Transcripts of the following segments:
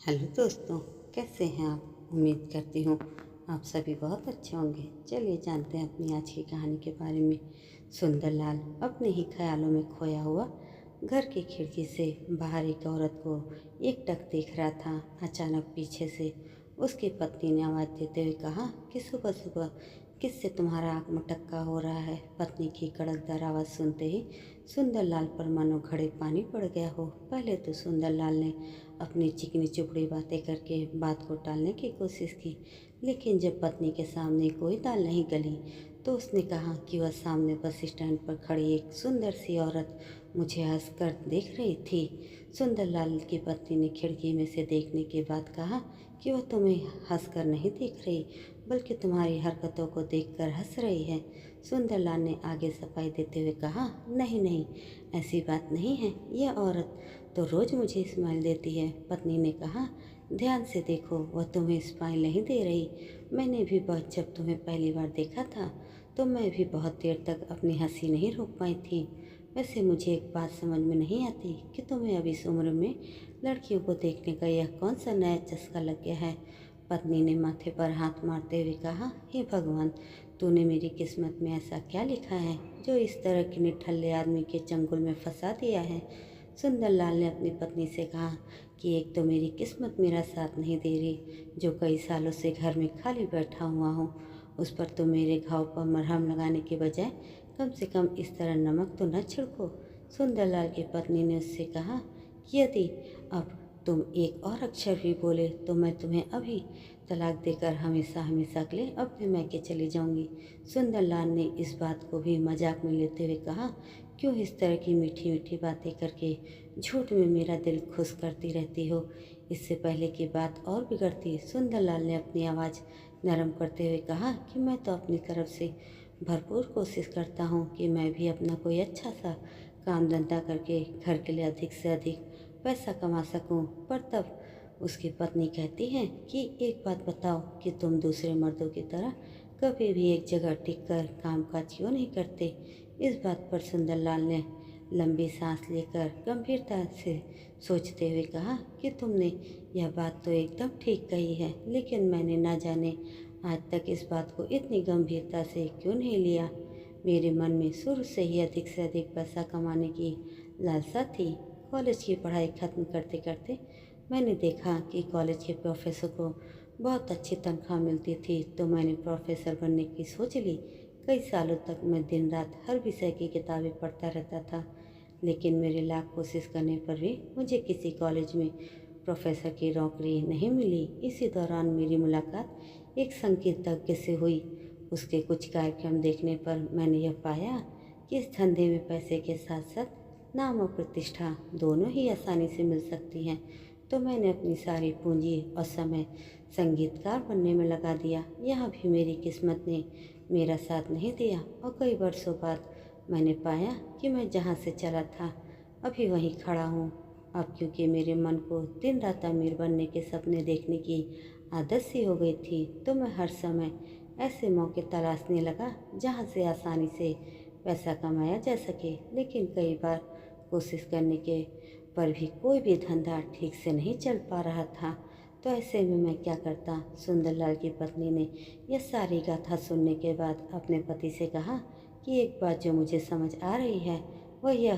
Hello दोस्तों, कैसे हैं आप। उम्मीद करती हूँ आप सभी बहुत अच्छे होंगे। चलिए जानते हैं अपनी आज की कहानी के बारे में। सुंदरलाल अपने ही ख्यालों में खोया हुआ घर की खिड़की से बाहर एक औरत को एकटक देख रहा था। अचानक पीछे से उसकी पत्नी ने आवाज़ देते हुए कहा कि सुबह सुबह किससे तुम्हारा आँख मटक्का हो रहा है। पत्नी की कड़कदार आवाज़ सुनते ही सुंदरलाल पर मानो घड़े पानी पड़ गया हो। पहले तो सुंदरलाल ने अपनी चिकनी चुपड़ी बातें करके बात को टालने की कोशिश की, लेकिन जब पत्नी के सामने कोई दाल नहीं गली तो उसने कहा कि वह सामने बस स्टैंड पर खड़ी एक सुंदर सी औरत मुझे हंस कर देख रही थी। सुंदरलाल की पत्नी ने खिड़की में से देखने के बाद कहा कि वह तुम्हें हंसकर नहीं देख रही, बल्कि तुम्हारी हरकतों को देखकर हंस रही है। सुंदरलाल ने आगे सफाई देते हुए कहा, नहीं नहीं, ऐसी बात नहीं है। यह औरत तो रोज़ मुझे स्माइल देती है। पत्नी ने कहा, ध्यान से देखो, वह तुम्हें स्माइल नहीं दे रही। मैंने भी जब तुम्हें पहली बार देखा था तो मैं भी बहुत देर तक अपनी हंसी नहीं रोक पाई थी। वैसे मुझे एक बात समझ में नहीं आती कि तुम्हें अब इस उम्र में लड़कियों को देखने का यह कौन सा नया चस्का लग गया है। पत्नी ने माथे पर हाथ मारते हुए कहा, हे भगवान, तूने मेरी किस्मत में ऐसा क्या लिखा है जो इस तरह के निठल्ले आदमी के चंगुल में फंसा दिया है। सुंदरलाल ने अपनी पत्नी से कहा कि एक तो मेरी किस्मत मेरा साथ नहीं दे रही, जो कई सालों से घर में खाली बैठा हुआ हूँ, उस पर तो मेरे घाव पर मरहम लगाने के बजाय कम से कम इस तरह नमक तो न छिड़को। सुंदरलाल की पत्नी ने उससे कहा कि यदि अब तुम एक और अक्षर भी बोले तो मैं तुम्हें अभी तलाक देकर हमेशा हमेशा के लिए अपने मैके चली जाऊंगी। सुंदरलाल ने इस बात को भी मजाक में लेते हुए कहा, क्यों इस तरह की मीठी मीठी बातें करके झूठ में मेरा दिल खुश करती रहती हो। इससे पहले की बात और बिगड़ती, सुंदरलाल ने अपनी आवाज़ नरम करते हुए कहा कि मैं तो अपनी तरफ से भरपूर कोशिश करता हूँ कि मैं भी अपना कोई अच्छा सा काम धंधा करके घर के लिए अधिक से अधिक पैसा कमा सकूं। पर तब उसकी पत्नी कहती है कि एक बात बताओ कि तुम दूसरे मर्दों की तरह कभी भी एक जगह टिक कर काम काज क्यों नहीं करते। इस बात पर सुंदरलाल ने लंबी सांस लेकर गंभीरता से सोचते हुए कहा कि तुमने यह बात तो एकदम ठीक कही है, लेकिन मैंने ना जाने आज तक इस बात को इतनी गंभीरता से क्यों नहीं लिया। मेरे मन में शुरू से ही अधिक से अधिक पैसा कमाने की लालसा थी। कॉलेज की पढ़ाई खत्म करते करते मैंने देखा कि कॉलेज के प्रोफेसर को बहुत अच्छी तनख्वाह मिलती थी, तो मैंने प्रोफेसर बनने की सोच ली। कई सालों तक मैं दिन रात हर विषय की किताबें पढ़ता रहता था, लेकिन मेरे लाख कोशिश करने पर भी मुझे किसी कॉलेज में प्रोफेसर की नौकरी नहीं मिली। इसी दौरान मेरी मुलाकात एक संगीतज्ञ से हुई। उसके कुछ कार्यक्रम देखने पर मैंने यह पाया कि इस धंधे में पैसे के साथ साथ नाम और प्रतिष्ठा दोनों ही आसानी से मिल सकती हैं। तो मैंने अपनी सारी पूंजी और समय संगीतकार बनने में लगा दिया। यहाँ भी मेरी किस्मत ने मेरा साथ नहीं दिया और कई वर्षों बाद मैंने पाया कि मैं जहाँ से चला था अभी वहीं खड़ा हूँ। अब क्योंकि मेरे मन को दिन रात अमीर बनने के सपने देखने की आदत सी हो गई थी, तो मैं हर समय ऐसे मौके तलाशने लगा जहाँ से आसानी से पैसा कमाया जा सके। लेकिन कई बार कोशिश करने के पर भी कोई भी धंधा ठीक से नहीं चल पा रहा था। तो ऐसे में मैं क्या करता। सुंदरलाल की पत्नी ने यह सारी गाथा सुनने के बाद अपने पति से कहा कि एक बात जो मुझे समझ आ रही है वह यह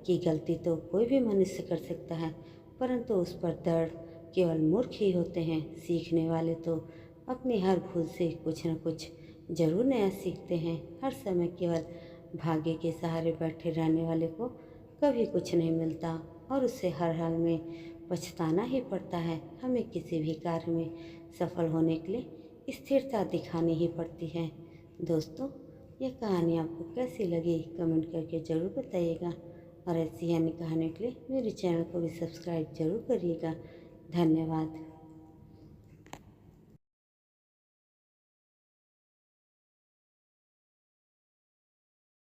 कि गलती तो कोई भी मनुष्य कर सकता है, परंतु उस पर दर्द केवल मूर्ख ही होते हैं। सीखने वाले तो अपनी हर भूल से कुछ न कुछ जरूर नया सीखते हैं। हर समय केवल भाग्य के सहारे बैठे रहने वाले को कभी कुछ नहीं मिलता और उससे हर हाल में पछताना ही पड़ता है। हमें किसी भी कार्य में सफल होने के लिए स्थिरता दिखानी ही पड़ती है। दोस्तों, यह कहानी आपको कैसी लगी कमेंट करके ज़रूर बताइएगा और ऐसी अन्य कहानियों के लिए मेरे चैनल को भी सब्सक्राइब जरूर करिएगा। धन्यवाद।